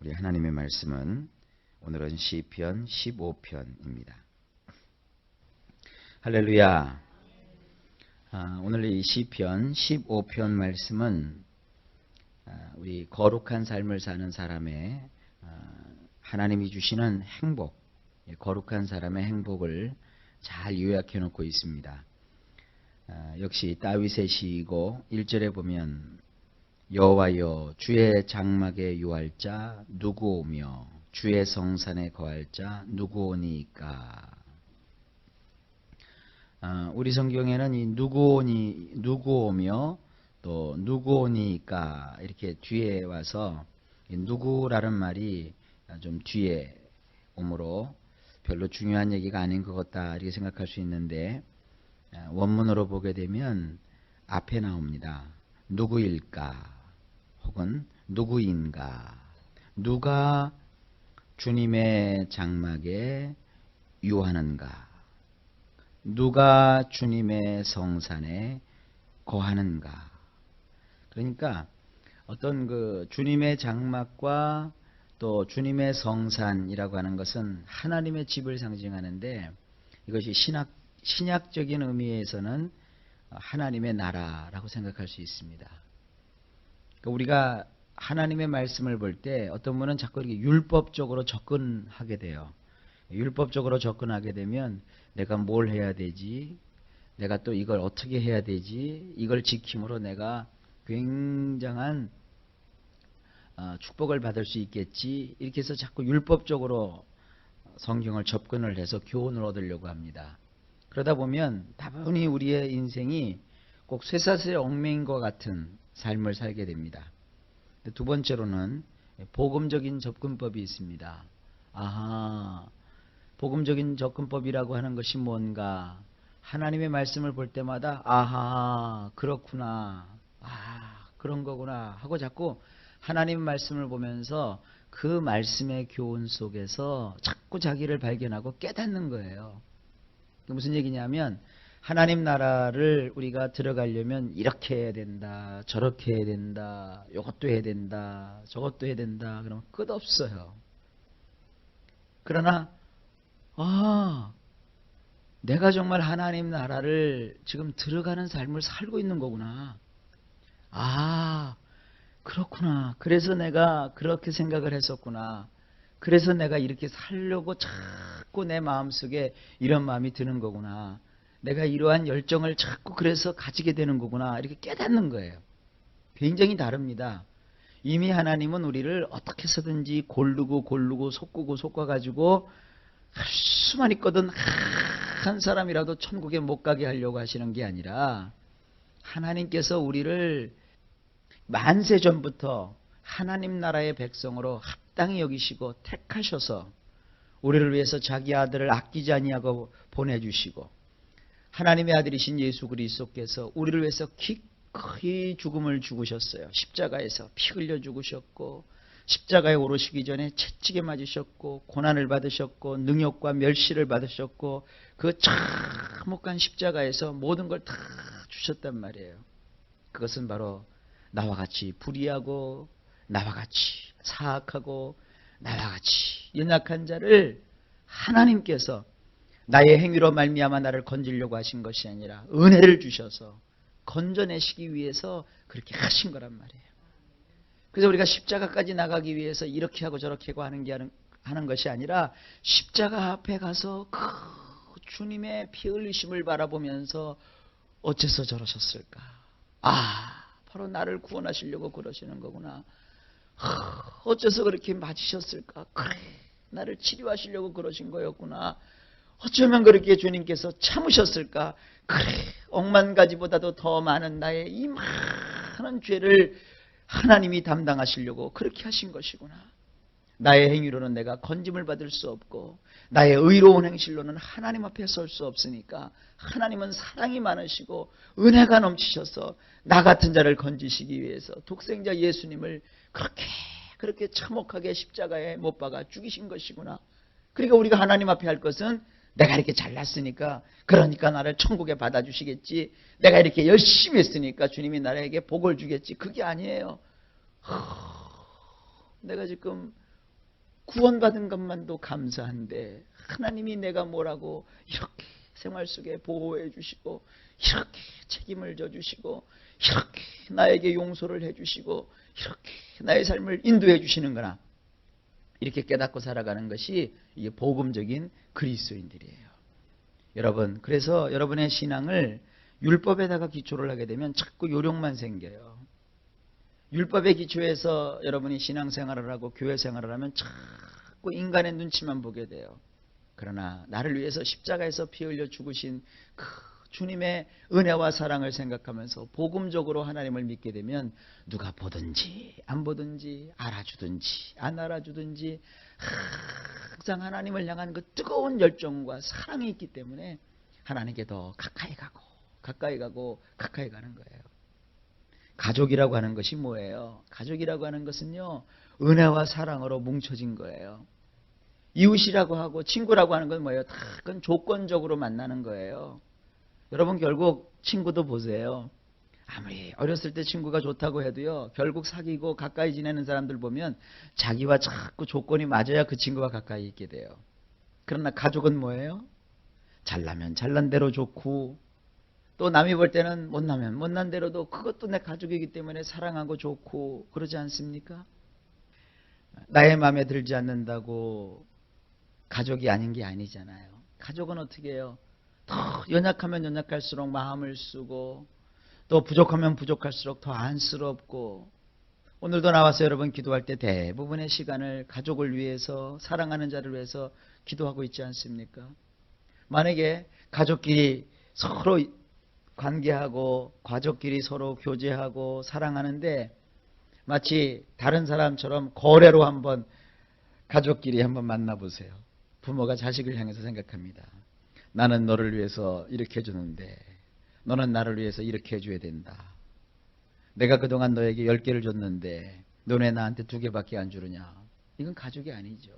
우리 하나님의 말씀은 오늘은 시편 15편입니다. 할렐루야. 오늘 이 시편 15편 말씀은 우리 거룩한 삶을 사는 사람의 하나님이 주시는 행복, 거룩한 사람의 행복을 잘 요약해 놓고 있습니다. 역시 다윗의 시이고 1절에 보면 여호와여 주의 장막에 유할 자 누구오며 주의 성산에 거할 자 누구오니까. 우리 성경에는 이 누구오며 또 누구오니까 이렇게 뒤에 와서 누구라는 말이 좀 뒤에 오므로 별로 중요한 얘기가 아닌 것 같다 이렇게 생각할 수 있는데, 원문으로 보게 되면 앞에 나옵니다. 누구일까 혹은 누구인가. 누가 주님의 장막에 유하는가, 누가 주님의 성산에 거하는가. 그러니까 어떤 그 주님의 장막과 또 주님의 성산이라고 하는 것은 하나님의 집을 상징하는데, 이것이 신약적인 의미에서는 하나님의 나라라고 생각할 수 있습니다. 그러니까 우리가 하나님의 말씀을 볼 때 어떤 분은 자꾸 이렇게 율법적으로 접근하게 돼요. 율법적으로 접근하게 되면 내가 뭘 해야 되지? 내가 또 이걸 어떻게 해야 되지? 이걸 지킴으로 내가 굉장한 축복을 받을 수 있겠지? 이렇게 해서 자꾸 율법적으로 성경을 접근을 해서 교훈을 얻으려고 합니다. 그러다 보면 다분히 우리의 인생이 꼭 쇠사슬에 얽매인 것 같은 삶을 살게 됩니다. 두 번째로는 복음적인 접근법이 있습니다. 복음적인 접근법이라고 하는 것이 뭔가, 하나님의 말씀을 볼 때마다 그렇구나, 그런 거구나 하고 자꾸 하나님의 말씀을 보면서 그 말씀의 교훈 속에서 자꾸 자기를 발견하고 깨닫는 거예요. 무슨 얘기냐면, 하나님 나라를 우리가 들어가려면 이렇게 해야 된다, 저렇게 해야 된다, 이것도 해야 된다, 저것도 해야 된다, 그러면 끝없어요. 그러나 내가 정말 하나님 나라를 지금 들어가는 삶을 살고 있는 거구나. 그렇구나. 그래서 내가 그렇게 생각을 했었구나. 그래서 내가 이렇게 살려고 자꾸 내 마음속에 이런 마음이 드는 거구나. 내가 이러한 열정을 자꾸 그래서 가지게 되는 거구나. 이렇게 깨닫는 거예요. 굉장히 다릅니다. 이미 하나님은 우리를 어떻게 해서든지 고르고 섞어가지고 할 수만 있거든 한 사람이라도 천국에 못 가게 하려고 하시는 게 아니라, 하나님께서 우리를 만세 전부터 하나님 나라의 백성으로 합당히 여기시고 택하셔서 우리를 위해서 자기 아들을 아끼지 아니하고 보내주시고, 하나님의 아들이신 예수 그리스도께서 우리를 위해서 기꺼이 죽음을 죽으셨어요. 십자가에서 피 흘려 죽으셨고, 십자가에 오르시기 전에 채찍에 맞으셨고, 고난을 받으셨고, 능욕과 멸시를 받으셨고, 그 참혹한 십자가에서 모든 걸 다 주셨단 말이에요. 그것은 바로 나와 같이 불의하고, 나와 같이 사악하고, 나와 같이 연약한 자를 하나님께서 나의 행위로 말미암아 나를 건지려고 하신 것이 아니라 은혜를 주셔서 건져내시기 위해서 그렇게 하신 거란 말이에요. 그래서 우리가 십자가까지 나가기 위해서 이렇게 하고 저렇게 하고 하는 것이 아니라, 십자가 앞에 가서 그 주님의 피 흘리심을 바라보면서 어째서 저러셨을까? 바로 나를 구원하시려고 그러시는 거구나. 어째서 그렇게 맞으셨을까? 그래, 나를 치료하시려고 그러신 거였구나. 어쩌면 그렇게 주님께서 참으셨을까? 그래, 억만 가지보다도 더 많은 나의 이 많은 죄를 하나님이 담당하시려고 그렇게 하신 것이구나. 나의 행위로는 내가 건짐을 받을 수 없고, 나의 의로운 행실로는 하나님 앞에 설 수 없으니까, 하나님은 사랑이 많으시고 은혜가 넘치셔서 나 같은 자를 건지시기 위해서 독생자 예수님을 그렇게 참혹하게 십자가에 못 박아 죽이신 것이구나. 그러니까 우리가 하나님 앞에 할 것은, 내가 이렇게 잘났으니까 그러니까 나를 천국에 받아주시겠지, 내가 이렇게 열심히 했으니까 주님이 나에게 복을 주겠지, 그게 아니에요. 내가 지금 구원받은 것만도 감사한데 하나님이 내가 뭐라고 이렇게 생활 속에 보호해 주시고 이렇게 책임을 져주시고 이렇게 나에게 용서를 해주시고 이렇게 나의 삶을 인도해 주시는구나. 이렇게 깨닫고 살아가는 것이 이게 복음적인 그리스도인들이에요. 여러분, 그래서 여러분의 신앙을 율법에다가 기초를 하게 되면 자꾸 요령만 생겨요. 율법의 기초에서 여러분이 신앙생활을 하고 교회 생활을 하면 자꾸 인간의 눈치만 보게 돼요. 그러나 나를 위해서 십자가에서 피 흘려 죽으신 그 주님의 은혜와 사랑을 생각하면서 복음적으로 하나님을 믿게 되면 누가 보든지 안 보든지 알아주든지 안 알아주든지 항상 하나님을 향한 그 뜨거운 열정과 사랑이 있기 때문에 하나님께 더 가까이 가고 가까이 가고 가까이 가는 거예요. 가족이라고 하는 것이 뭐예요? 가족이라고 하는 것은요, 은혜와 사랑으로 뭉쳐진 거예요. 이웃이라고 하고 친구라고 하는 건 뭐예요? 다 그건 조건적으로 만나는 거예요. 여러분 결국 친구도 보세요. 아무리 어렸을 때 친구가 좋다고 해도요, 결국 사귀고 가까이 지내는 사람들 보면 자기와 자꾸 조건이 맞아야 그 친구와 가까이 있게 돼요. 그러나 가족은 뭐예요? 잘나면 잘난 대로 좋고 또 남이 볼 때는 못나면 못난 대로도 그것도 내 가족이기 때문에 사랑하고 좋고 그러지 않습니까? 나의 마음에 들지 않는다고 가족이 아닌 게 아니잖아요. 가족은 어떻게 해요? 더 연약하면 연약할수록 마음을 쓰고 또 부족하면 부족할수록 더 안쓰럽고 오늘도 나와서 여러분 기도할 때 대부분의 시간을 가족을 위해서 사랑하는 자를 위해서 기도하고 있지 않습니까? 만약에 가족끼리 서로 관계하고 가족끼리 서로 교제하고 사랑하는데 마치 다른 사람처럼 거래로 한번 가족끼리 한번 만나보세요. 부모가 자식을 향해서 생각합니다. 나는 너를 위해서 이렇게 해주는데 너는 나를 위해서 이렇게 해줘야 된다. 내가 그동안 너에게 10개를 줬는데 너네 나한테 2개밖에 안 주느냐. 이건 가족이 아니죠.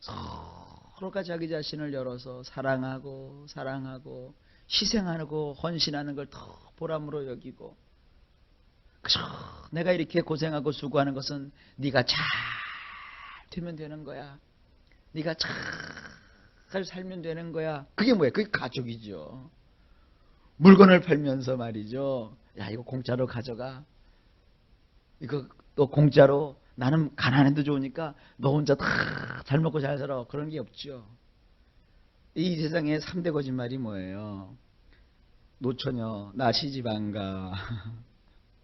서로가 자기 자신을 열어서 사랑하고 사랑하고 희생하고 헌신하는 걸 더 보람으로 여기고 그저 내가 이렇게 고생하고 수고하는 것은 네가 잘 되면 되는 거야. 네가 잘 살면 되는 거야. 그게 뭐야? 그게 가족이죠. 물건을 팔면서 말이죠. 야, 이거 공짜로 가져가. 이거 또 공짜로 나는 가난해도 좋으니까 너 혼자 다 잘 먹고 잘 살아. 그런 게 없죠. 이 세상에 3대 거짓말이 뭐예요? 노처녀, 나 시집 안 가.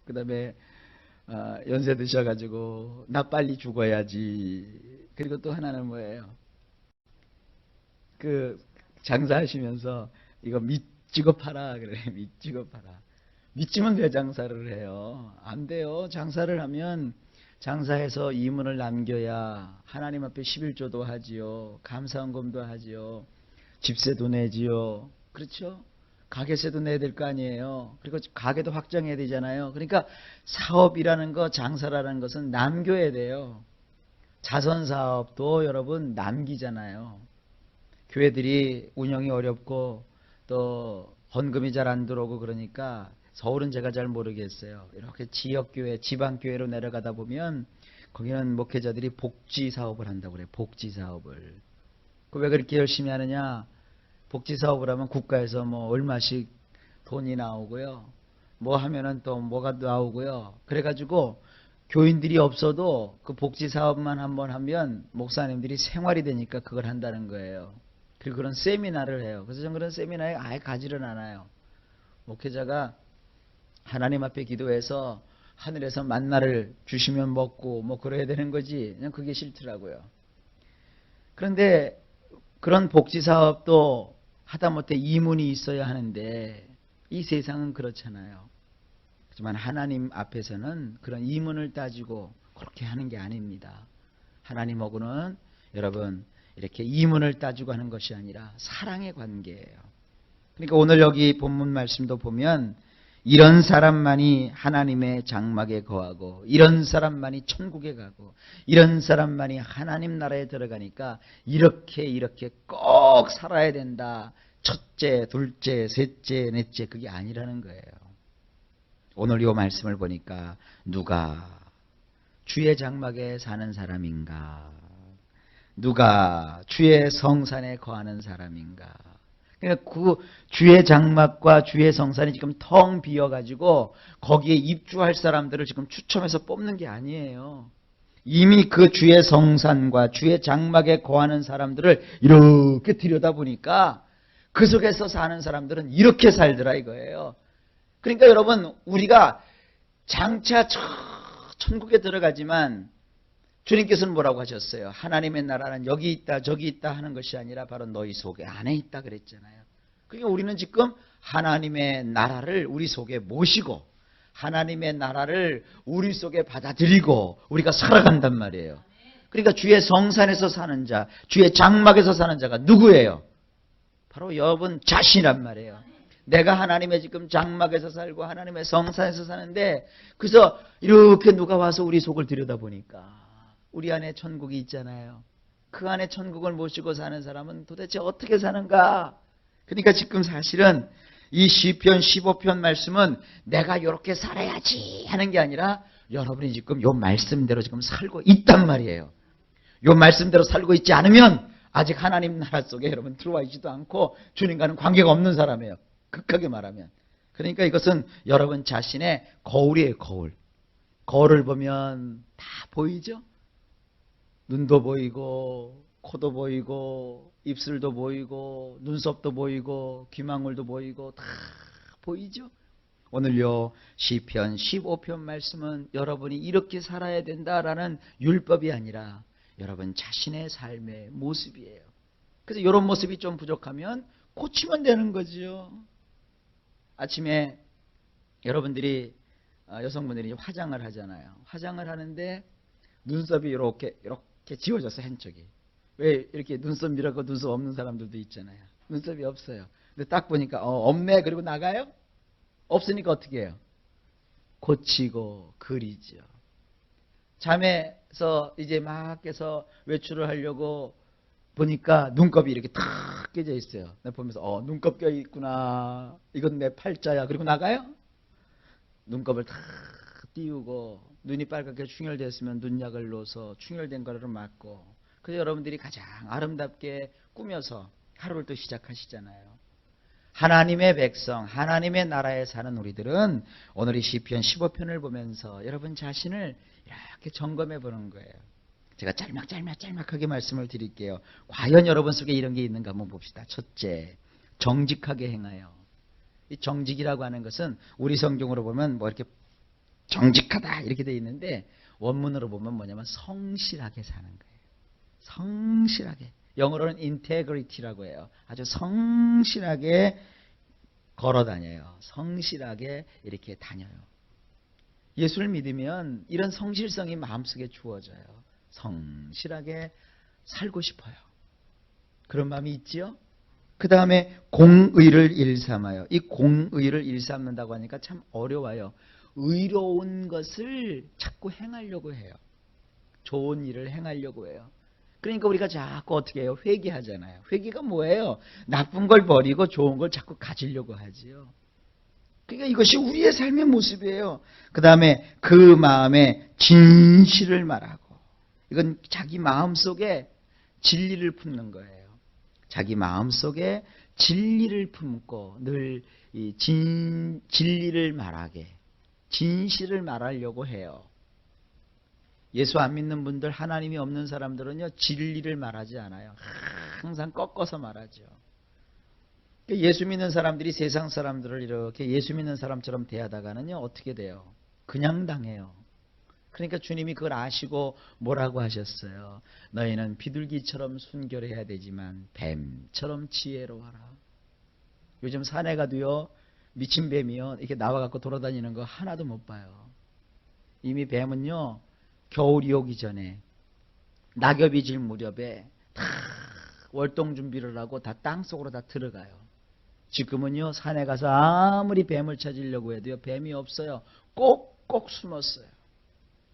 그 다음에 연세 드셔가지고 나 빨리 죽어야지. 그리고 또 하나는 뭐예요? 그 장사하시면서 이거 밑지고 팔아 그래. 밑지고 팔아. 믿지면 왜 장사를 해요? 안 돼요. 장사를 하면 장사해서 이문을 남겨야 하나님 앞에 11조도 하지요. 감사헌금도 하지요. 집세도 내지요. 그렇죠? 가게세도 내야 될 거 아니에요. 그리고 가게도 확장해야 되잖아요. 그러니까 사업이라는 거, 장사라는 것은 남겨야 돼요. 자선사업도 여러분 남기잖아요. 교회들이 운영이 어렵고 또 헌금이 잘 안 들어오고 그러니까 서울은 제가 잘 모르겠어요. 이렇게 지역교회, 지방교회로 내려가다 보면 거기는 목회자들이 복지사업을 한다고 그래요. 복지사업을. 왜 그렇게 열심히 하느냐? 복지사업을 하면 국가에서 뭐 얼마씩 돈이 나오고요. 뭐 하면은 또 뭐가 나오고요. 그래가지고 교인들이 없어도 그 복지사업만 한번 하면 목사님들이 생활이 되니까 그걸 한다는 거예요. 그리고 그런 세미나를 해요. 그래서 저는 그런 세미나에 아예 가지를 않아요. 목회자가 하나님 앞에 기도해서 하늘에서 만나를 주시면 먹고 뭐 그래야 되는 거지. 그냥 그게 싫더라고요. 그런데 그런 복지사업도 하다못해 이문이 있어야 하는데 이 세상은 그렇잖아요. 하지만 하나님 앞에서는 그런 이문을 따지고 그렇게 하는 게 아닙니다. 하나님하고는 여러분 이렇게 이문을 따지고 하는 것이 아니라 사랑의 관계예요. 그러니까 오늘 여기 본문 말씀도 보면 이런 사람만이 하나님의 장막에 거하고 이런 사람만이 천국에 가고 이런 사람만이 하나님 나라에 들어가니까 이렇게 꼭 살아야 된다. 첫째, 둘째, 셋째, 넷째 그게 아니라는 거예요. 오늘 이 말씀을 보니까 누가 주의 장막에 사는 사람인가? 누가 주의 성산에 거하는 사람인가. 그러니까 그 주의 장막과 주의 성산이 지금 텅 비어가지고 거기에 입주할 사람들을 지금 추첨해서 뽑는 게 아니에요. 이미 그 주의 성산과 주의 장막에 거하는 사람들을 이렇게 들여다보니까 그 속에서 사는 사람들은 이렇게 살더라 이거예요. 그러니까 여러분, 우리가 장차 천국에 들어가지만 주님께서는 뭐라고 하셨어요? 하나님의 나라는 여기 있다 저기 있다 하는 것이 아니라 바로 너희 속에 안에 있다 그랬잖아요. 그러니까 우리는 지금 하나님의 나라를 우리 속에 모시고 하나님의 나라를 우리 속에 받아들이고 우리가 살아간단 말이에요. 그러니까 주의 성산에서 사는 자, 주의 장막에서 사는 자가 누구예요? 바로 여러분 자신이란 말이에요. 내가 하나님의 지금 장막에서 살고 하나님의 성산에서 사는데, 그래서 이렇게 누가 와서 우리 속을 들여다보니까 우리 안에 천국이 있잖아요. 그 안에 천국을 모시고 사는 사람은 도대체 어떻게 사는가? 그러니까 지금 사실은 이 시편 15편 말씀은 내가 이렇게 살아야지 하는 게 아니라 여러분이 지금 요 말씀대로 지금 살고 있단 말이에요. 요 말씀대로 살고 있지 않으면 아직 하나님 나라 속에 여러분 들어와 있지도 않고 주님과는 관계가 없는 사람이에요. 극하게 말하면. 그러니까 이것은 여러분 자신의 거울이에요. 거울. 거울을 보면 다 보이죠? 눈도 보이고 코도 보이고 입술도 보이고 눈썹도 보이고 귀망울도 보이고 다 보이죠? 오늘요 시편 15편 말씀은 여러분이 이렇게 살아야 된다라는 율법이 아니라 여러분 자신의 삶의 모습이에요. 그래서 이런 모습이 좀 부족하면 고치면 되는 거죠. 아침에 여러분들이 여성분들이 화장을 하잖아요. 화장을 하는데 눈썹이 이렇게 지워져서 한쪽이. 왜 이렇게 눈썹 밀어고 눈썹 없는 사람들도 있잖아요. 눈썹이 없어요. 근데 딱 보니까 없네. 그리고 나가요? 없으니까 어떻게 해요? 고치고 그리죠. 잠에서 이제 막 해서 외출을 하려고 보니까 눈곱이 이렇게 탁 깨져 있어요. 내가 보면서 눈곱 껴 있구나. 이건 내 팔자야. 그리고 나가요? 눈곱을 탁 띄우고 눈이 빨갛게 충혈됐으면 눈약을 넣어서 충혈된 거를 막고, 그래서 여러분들이 가장 아름답게 꾸며서 하루를 또 시작하시잖아요. 하나님의 백성, 하나님의 나라에 사는 우리들은 오늘 이 시편 15편을 보면서 여러분 자신을 이렇게 점검해 보는 거예요. 제가 짤막하게 말씀을 드릴게요. 과연 여러분 속에 이런 게 있는가 한번 봅시다. 첫째, 정직하게 행하여. 이 정직이라고 하는 것은 우리 성경으로 보면 뭐 이렇게 정직하다 이렇게 돼 있는데 원문으로 보면 뭐냐면 성실하게 사는 거예요. 성실하게. 영어로는 integrity라고 해요. 아주 성실하게 걸어 다녀요. 성실하게 이렇게 다녀요. 예수를 믿으면 이런 성실성이 마음속에 주어져요. 성실하게 살고 싶어요. 그런 마음이 있지요? 그 다음에 공의를 일삼아요. 이 공의를 일삼는다고 하니까 참 어려워요. 의로운 것을 자꾸 행하려고 해요. 좋은 일을 행하려고 해요. 그러니까 우리가 자꾸 어떻게 해요? 회개하잖아요. 회개가 뭐예요? 나쁜 걸 버리고 좋은 걸 자꾸 가지려고 하지요. 그러니까 이것이 우리의 삶의 모습이에요. 그 다음에 그 마음에 진실을 말하고, 이건 자기 마음속에 진리를 품는 거예요. 자기 마음속에 진리를 품고 늘 이 진리를 말하게, 진실을 말하려고 해요. 예수 안 믿는 분들, 하나님이 없는 사람들은요 진리를 말하지 않아요. 항상 꺾어서 말하죠. 예수 믿는 사람들이 세상 사람들을 이렇게 예수 믿는 사람처럼 대하다가는요 어떻게 돼요? 그냥 당해요. 그러니까 주님이 그걸 아시고 뭐라고 하셨어요? 너희는 비둘기처럼 순결해야 되지만 뱀처럼 지혜로워라. 요즘 산에 가도요 미친 뱀이요 이렇게 나와갖고 돌아다니는 거 하나도 못 봐요. 이미 뱀은요 겨울이 오기 전에 낙엽이 질 무렵에 다 월동 준비를 하고 다 땅속으로 다 들어가요. 지금은요 산에 가서 아무리 뱀을 찾으려고 해도요 뱀이 없어요. 꼭꼭 숨었어요.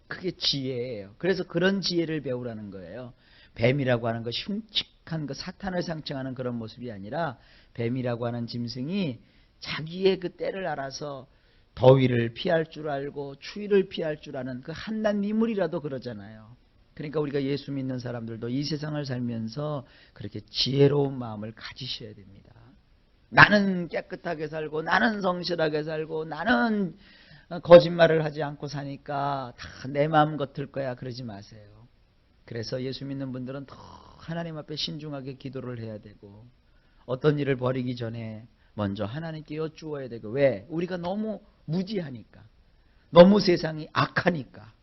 그게 지혜예요. 그래서 그런 지혜를 배우라는 거예요. 뱀이라고 하는 것이 흉측한 그 사탄을 상징하는 그런 모습이 아니라 뱀이라고 하는 짐승이 자기의 그 때를 알아서 더위를 피할 줄 알고 추위를 피할 줄 아는 그 한낱 미물이라도 그러잖아요. 그러니까 우리가 예수 믿는 사람들도 이 세상을 살면서 그렇게 지혜로운 마음을 가지셔야 됩니다. 나는 깨끗하게 살고 나는 성실하게 살고 나는 거짓말을 하지 않고 사니까 다 내 마음 같을 거야, 그러지 마세요. 그래서 예수 믿는 분들은 더 하나님 앞에 신중하게 기도를 해야 되고 어떤 일을 벌이기 전에 먼저 하나님께 여쭈어야 되고. 왜? 우리가 너무 무지하니까, 너무 세상이 악하니까.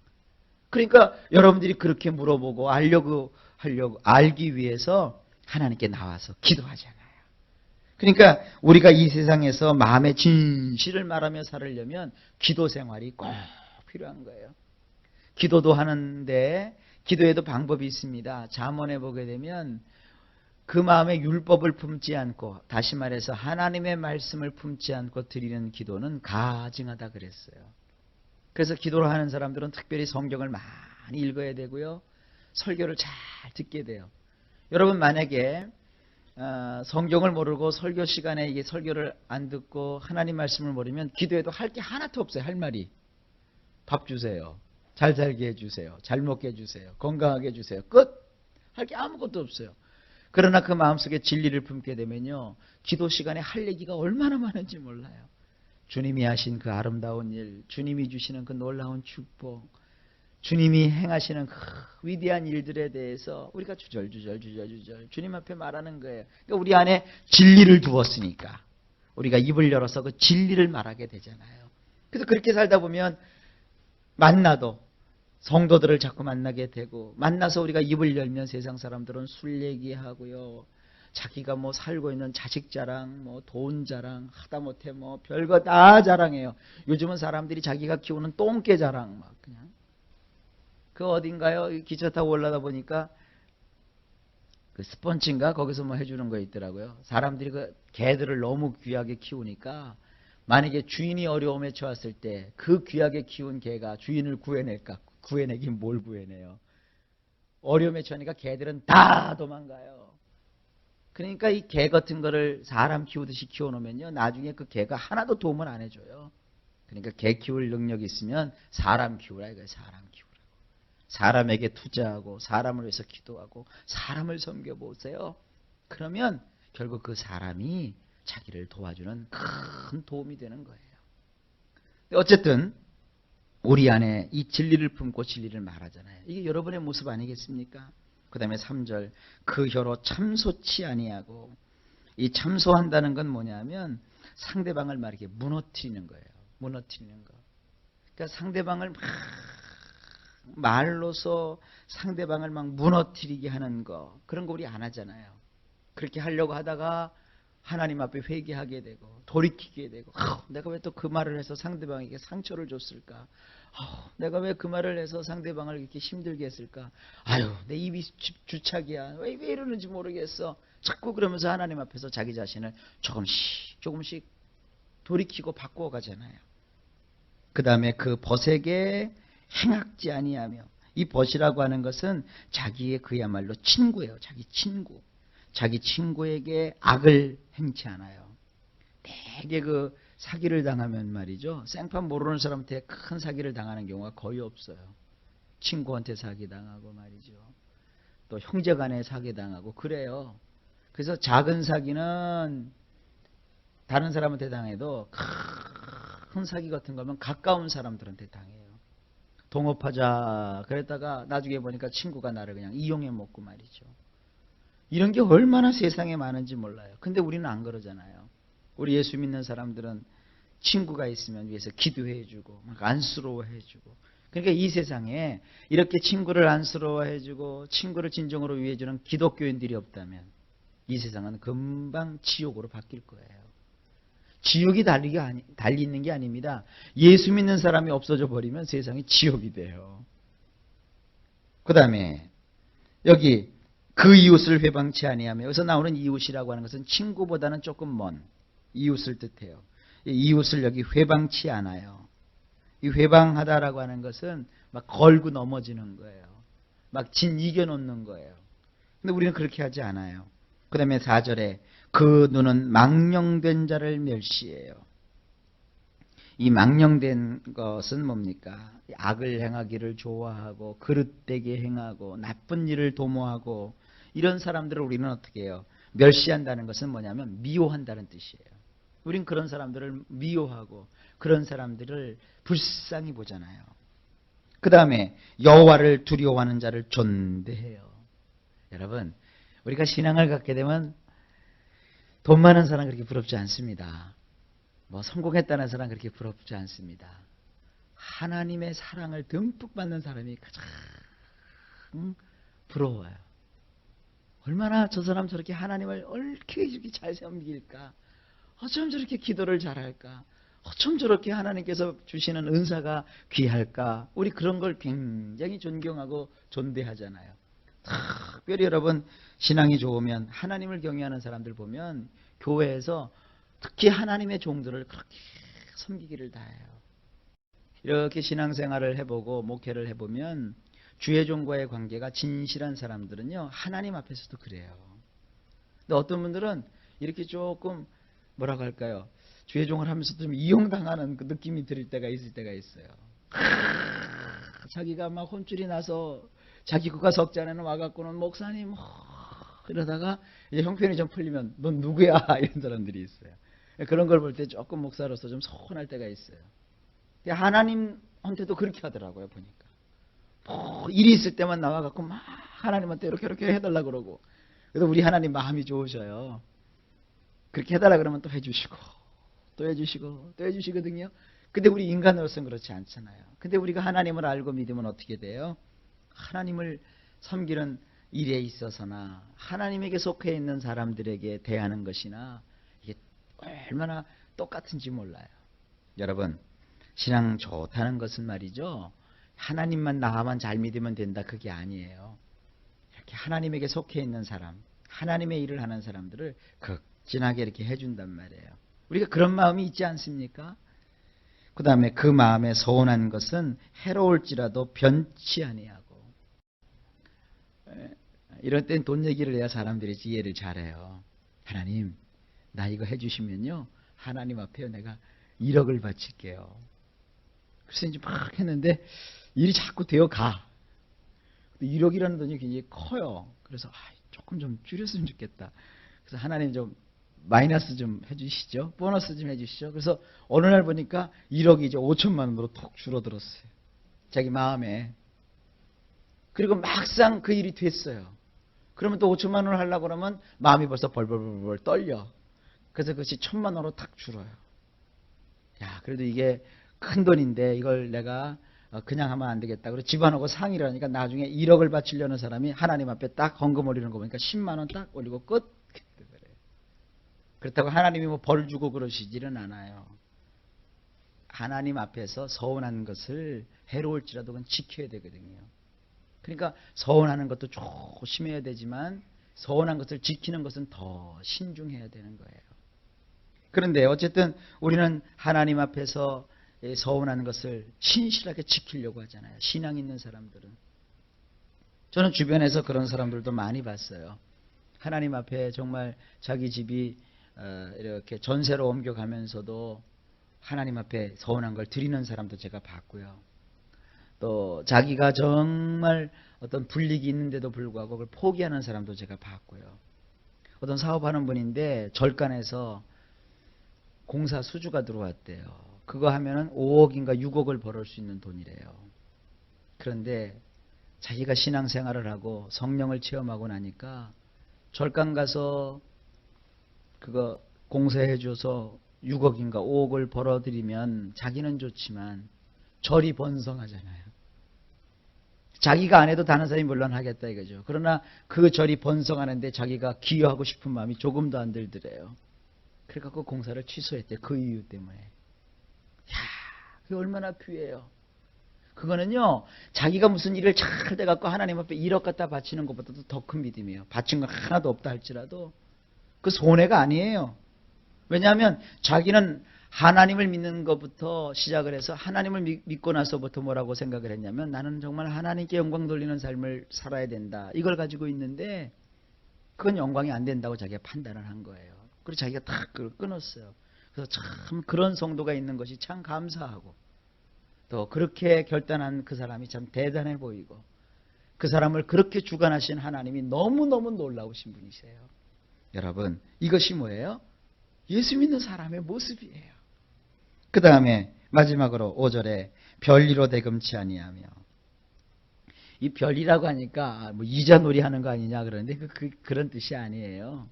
그러니까 여러분들이 그렇게 물어보고 알기 위해서 하나님께 나와서 기도하잖아요. 그러니까 우리가 이 세상에서 마음의 진실을 말하며 살으려면 기도 생활이 꼭 필요한 거예요. 기도도 하는데 기도에도 방법이 있습니다. 잠언에 보게 되면 그 마음에 율법을 품지 않고, 다시 말해서 하나님의 말씀을 품지 않고 드리는 기도는 가증하다 그랬어요. 그래서 기도를 하는 사람들은 특별히 성경을 많이 읽어야 되고요. 설교를 잘 듣게 돼요. 여러분 만약에 성경을 모르고 설교 시간에 이게 설교를 안 듣고 하나님 말씀을 모르면 기도해도 할 게 하나도 없어요. 할 말이. 밥 주세요. 잘 살게 해주세요. 잘 먹게 해주세요. 건강하게 해주세요. 끝. 할 게 아무것도 없어요. 그러나 그 마음속에 진리를 품게 되면요, 기도 시간에 할 얘기가 얼마나 많은지 몰라요. 주님이 하신 그 아름다운 일, 주님이 주시는 그 놀라운 축복, 주님이 행하시는 그 위대한 일들에 대해서 우리가 주절주절 주님 앞에 말하는 거예요. 그러니까 우리 안에 진리를 두었으니까 우리가 입을 열어서 그 진리를 말하게 되잖아요. 그래서 그렇게 살다 보면 만나도 성도들을 자꾸 만나게 되고, 만나서 우리가 입을 열면 세상 사람들은 술 얘기하고요, 자기가 뭐 살고 있는 자식 자랑, 뭐 돈 자랑, 하다못해 뭐 별거 다 자랑해요. 요즘은 사람들이 자기가 키우는 똥개 자랑 막 그냥. 그 어딘가요? 기차 타고 올라다 보니까 그 스펀지인가 거기서 뭐 해주는 거 있더라고요. 사람들이 그 개들을 너무 귀하게 키우니까 만약에 주인이 어려움에 처했을 때 그 귀하게 키운 개가 주인을 구해낼까? 구해내긴 뭘 구해내요. 어려움에 처하니까 개들은 다 도망가요. 그러니까 이 개 같은 거를 사람 키우듯이 키워놓으면요, 나중에 그 개가 하나도 도움을 안 해줘요. 그러니까 개 키울 능력이 있으면 사람 키우라 이거예요. 사람 키우라. 사람에게 투자하고 사람을 위해서 기도하고 사람을 섬겨보세요. 그러면 결국 그 사람이 자기를 도와주는 큰 도움이 되는 거예요. 어쨌든 우리 안에 이 진리를 품고 진리를 말하잖아요. 이게 여러분의 모습 아니겠습니까? 그 다음에 3절, 그 혀로 참소치 아니하고. 이 참소한다는 건 뭐냐면 상대방을 말이게 무너뜨리는 거예요. 무너뜨리는 거. 그러니까 상대방을 막 말로서 상대방을 막 무너뜨리게 하는 거, 그런 거 우리 안 하잖아요. 그렇게 하려고 하다가 하나님 앞에 회개하게 되고 돌이키게 되고, 내가 왜 또 그 말을 해서 상대방에게 상처를 줬을까? 내가 왜 그 말을 해서 상대방을 이렇게 힘들게 했을까? 아유, 내 입이 주착이야. 왜 이러는지 모르겠어. 자꾸 그러면서 하나님 앞에서 자기 자신을 조금씩 돌이키고 바꾸어 가잖아요. 그 다음에 그 벗에게 행악지 아니하며. 이 벗이라고 하는 것은 자기의 그야말로 친구예요. 자기 친구. 자기 친구에게 악을 행치 않아요. 되게 그 사기를 당하면 말이죠, 생판 모르는 사람한테 큰 사기를 당하는 경우가 거의 없어요. 친구한테 사기당하고 말이죠, 또 형제간에 사기당하고 그래요. 그래서 작은 사기는 다른 사람한테 당해도 큰 사기 같은 거면 가까운 사람들한테 당해요. 동업하자 그랬다가 나중에 보니까 친구가 나를 그냥 이용해 먹고 말이죠. 이런 게 얼마나 세상에 많은지 몰라요. 근데 우리는 안 그러잖아요. 우리 예수 믿는 사람들은 친구가 있으면 위해서 기도해주고 막 안쓰러워해주고. 그러니까 이 세상에 이렇게 친구를 안쓰러워해주고 친구를 진정으로 위해주는 기독교인들이 없다면 이 세상은 금방 지옥으로 바뀔 거예요. 지옥이 달리 있는 게 아닙니다. 예수 믿는 사람이 없어져 버리면 세상이 지옥이 돼요. 그 다음에 여기 그 이웃을 회방치 아니하며, 여기서 나오는 이웃이라고 하는 것은 친구보다는 조금 먼 이웃을 뜻해요. 이웃을 여기 회방치 않아요. 이 회방하다라고 하는 것은 막 걸고 넘어지는 거예요. 막 이겨놓는 거예요. 근데 우리는 그렇게 하지 않아요. 그 다음에 4절에 그 눈은 망령된 자를 멸시해요. 이 망령된 것은 뭡니까? 악을 행하기를 좋아하고 그릇되게 행하고 나쁜 일을 도모하고 이런 사람들을 우리는 어떻게 해요? 멸시한다는 것은 뭐냐면 미워한다는 뜻이에요. 우린 그런 사람들을 미워하고 그런 사람들을 불쌍히 보잖아요. 그 다음에 여호와를 두려워하는 자를 존대해요. 여러분, 우리가 신앙을 갖게 되면 돈 많은 사람 그렇게 부럽지 않습니다. 뭐 성공했다는 사람 그렇게 부럽지 않습니다. 하나님의 사랑을 듬뿍 받는 사람이 가장 부러워요. 얼마나 저 사람 저렇게 하나님을 옳게 이렇게 잘 섬길까? 어쩜 저렇게 기도를 잘할까? 어쩜 저렇게 하나님께서 주시는 은사가 귀할까? 우리 그런 걸 굉장히 존경하고 존대하잖아요. 특별히 여러분 신앙이 좋으면 하나님을 경외하는 사람들 보면 교회에서 특히 하나님의 종들을 그렇게 섬기기를 다해요. 이렇게 신앙생활을 해보고 목회를 해보면 주의 종과의 관계가 진실한 사람들은요 하나님 앞에서도 그래요. 근데 어떤 분들은 이렇게 조금 뭐라고 할까요? 주의 종을 하면서도 좀 이용당하는 그 느낌이 들 때가 있을 때가 있어요. 자기가 막 혼쭐이 나서 자기 국가 석잔에는 와갖고는 목사님 이러다가 이제 형편이 좀 풀리면 넌 누구야? 이런 사람들이 있어요. 그런 걸 볼 때 조금 목사로서 좀 서운할 때가 있어요. 하나님한테도 그렇게 하더라고요. 보니까 일이 있을 때만 나와갖고 막 하나님한테 이렇게 해달라 그러고. 그래서 우리 하나님 마음이 좋으셔요. 그렇게 해달라 그러면 또 해주시고 또 해주시고 또 해주시거든요. 근데 우리 인간으로서는 그렇지 않잖아요. 근데 우리가 하나님을 알고 믿으면 어떻게 돼요? 하나님을 섬기는 일에 있어서나 하나님에게 속해 있는 사람들에게 대하는 것이나 이게 얼마나 똑같은지 몰라요. 여러분 신앙 좋다는 것은 말이죠. 하나님만 나만 잘 믿으면 된다 그게 아니에요. 이렇게 하나님에게 속해 있는 사람, 하나님의 일을 하는 사람들을 극진하게 이렇게 해준단 말이에요. 우리가 그런 마음이 있지 않습니까? 그 다음에 그 마음에 서운한 것은 해로울지라도 변치 아니하고. 이럴 땐 돈 얘기를 해야 사람들이 이해를 잘해요. 하나님 나 이거 해주시면요 하나님 앞에 내가 1억을 바칠게요. 그래서 이제 막 했는데 일이 자꾸 되어가. 1억이라는 돈이 굉장히 커요. 그래서 조금 좀 줄였으면 좋겠다. 그래서 하나님 좀 마이너스 좀 해주시죠. 보너스 좀 해주시죠. 그래서 어느 날 보니까 1억이 이제 5천만 원으로 톡 줄어들었어요. 자기 마음에. 그리고 막상 그 일이 됐어요. 그러면 또 5천만 원을 하려고 그러면 마음이 벌써 벌벌벌 떨려. 그래서 그것이 1,000만 원으로 탁 줄어요. 야, 그래도 이게 큰 돈인데 이걸 내가 그냥 하면 안 되겠다. 그리고 집안하고 상의를 하니까 나중에 1억을 바치려는 사람이 하나님 앞에 딱 헌금 올리는 거 보니까 10만 원 딱 올리고 끝. 그렇다고 하나님이 뭐 벌 주고 그러시지는 않아요. 하나님 앞에서 서운한 것을 해로울지라도 그건 지켜야 되거든요. 그러니까 서운하는 것도 조심해야 되지만 서운한 것을 지키는 것은 더 신중해야 되는 거예요. 그런데 어쨌든 우리는 하나님 앞에서 서운한 것을 신실하게 지키려고 하잖아요. 신앙 있는 사람들은. 저는 주변에서 그런 사람들도 많이 봤어요. 하나님 앞에 정말 자기 집이 이렇게 전세로 옮겨가면서도 하나님 앞에 서운한 걸 드리는 사람도 제가 봤고요. 또 자기가 정말 어떤 불이익이 있는데도 불구하고 그걸 포기하는 사람도 제가 봤고요. 어떤 사업하는 분인데 절간에서 공사 수주가 들어왔대요. 그거 하면은 5억인가 6억을 벌을 수 있는 돈이래요. 그런데 자기가 신앙생활을 하고 성령을 체험하고 나니까 절간 가서 그거 공사해줘서 6억인가 5억을 벌어들이면 자기는 좋지만 절이 번성하잖아요. 자기가 안 해도 다른 사람이 물론 하겠다 이거죠. 그러나 그 절이 번성하는데 자기가 기여하고 싶은 마음이 조금도 안 들더래요. 그러니까 그 공사를 취소했대요. 그 이유 때문에. 야, 그게 얼마나 귀해요. 그거는요, 자기가 무슨 일을 잘 돼갖고 하나님 앞에 1억 갖다 바치는 것보다도 더 큰 믿음이에요. 바친 건 하나도 없다 할지라도 그 손해가 아니에요. 왜냐하면 자기는 하나님을 믿는 것부터 시작을 해서 하나님을 믿고 나서부터 뭐라고 생각을 했냐면 나는 정말 하나님께 영광 돌리는 삶을 살아야 된다. 이걸 가지고 있는데 그건 영광이 안 된다고 자기가 판단을 한 거예요. 그래서 자기가 딱 그걸 끊었어요. 그래서 참 그런 성도가 있는 것이 참 감사하고 또 그렇게 결단한 그 사람이 참 대단해 보이고 그 사람을 그렇게 주관하신 하나님이 너무너무 놀라우신 분이세요. 여러분, 이것이 뭐예요? 예수 믿는 사람의 모습이에요. 그 다음에 마지막으로 5절에 별리로 대금치 아니하며, 이 별이라고 하니까 뭐 이자놀이 하는 거 아니냐 그러는데 그런 뜻이 아니에요.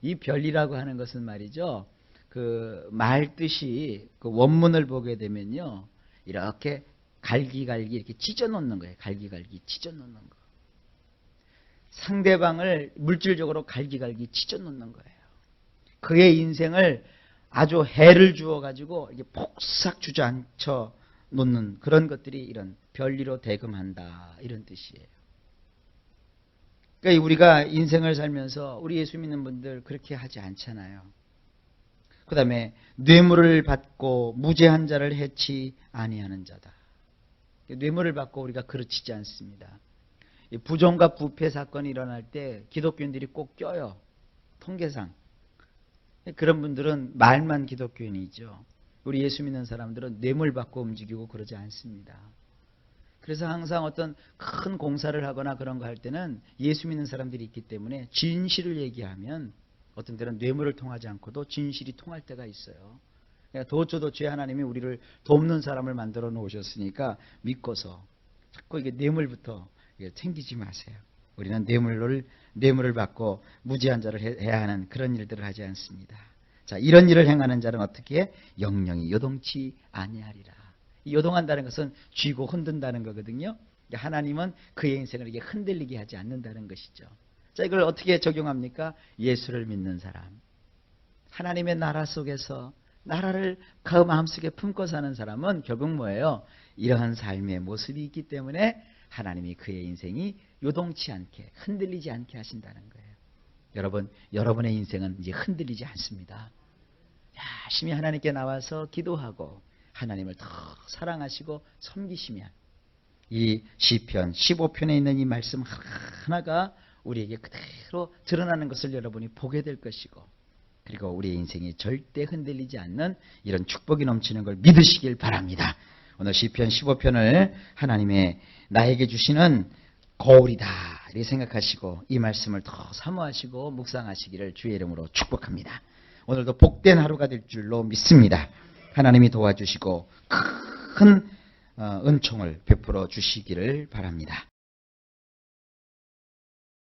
이 별이라고 하는 것은 말이죠, 그 말 뜻이 그 원문을 보게 되면요, 이렇게 갈기갈기 이렇게 찢어 놓는 거예요. 갈기갈기 찢어 놓는 거. 상대방을 물질적으로 갈기갈기 찢어 놓는 거예요. 그의 인생을 아주 해를 주어 가지고 이게 폭삭 주저앉혀 놓는 그런 것들이 이런 별리로 대금한다, 이런 뜻이에요. 그러니까 우리가 인생을 살면서 우리 예수 믿는 분들 그렇게 하지 않잖아요. 그 다음에 뇌물을 받고 무죄한 자를 해치 아니하는 자다. 뇌물을 받고 우리가 그르치지 않습니다. 부정과 부패 사건이 일어날 때 기독교인들이 꼭 껴요. 통계상. 그런 분들은 말만 기독교인이죠. 우리 예수 믿는 사람들은 뇌물 받고 움직이고 그러지 않습니다. 그래서 항상 어떤 큰 공사를 하거나 그런 거 할 때는 예수 믿는 사람들이 있기 때문에 진실을 얘기하면 어떤 때는 뇌물을 통하지 않고도 진실이 통할 때가 있어요. 그러니까 도저도죄 하나님이 우리를 돕는 사람을 만들어 놓으셨으니까 믿고서 자꾸 이게 뇌물부터 챙기지 마세요. 우리는 뇌물을 받고 무지한 자를 해야 하는 그런 일들을 하지 않습니다. 자, 이런 일을 행하는 자는 어떻게 해? 영영이 요동치 아니하리라. 이 요동한다는 것은 쥐고 흔든다는 거거든요. 하나님은 그의 인생을 이게 흔들리게 하지 않는다는 것이죠. 자, 이걸 어떻게 적용합니까? 예수를 믿는 사람, 하나님의 나라 속에서 나라를 그 마음속에 품고 사는 사람은 결국 뭐예요? 이러한 삶의 모습이 있기 때문에 하나님이 그의 인생이 요동치 않게, 흔들리지 않게 하신다는 거예요. 여러분, 여러분의 인생은 이제 흔들리지 않습니다. 열심히 하나님께 나와서 기도하고 하나님을 더 사랑하시고 섬기시면 이 시편 15편에 있는 이 말씀 하나가 우리에게 그대로 드러나는 것을 여러분이 보게 될 것이고, 그리고 우리의 인생이 절대 흔들리지 않는 이런 축복이 넘치는 걸 믿으시길 바랍니다. 오늘 시편 15편을 하나님의 나에게 주시는 거울이다 이렇게 생각하시고 이 말씀을 더 사모하시고 묵상하시기를 주의 이름으로 축복합니다. 오늘도 복된 하루가 될 줄로 믿습니다. 하나님이 도와주시고 큰 은총을 베풀어 주시기를 바랍니다.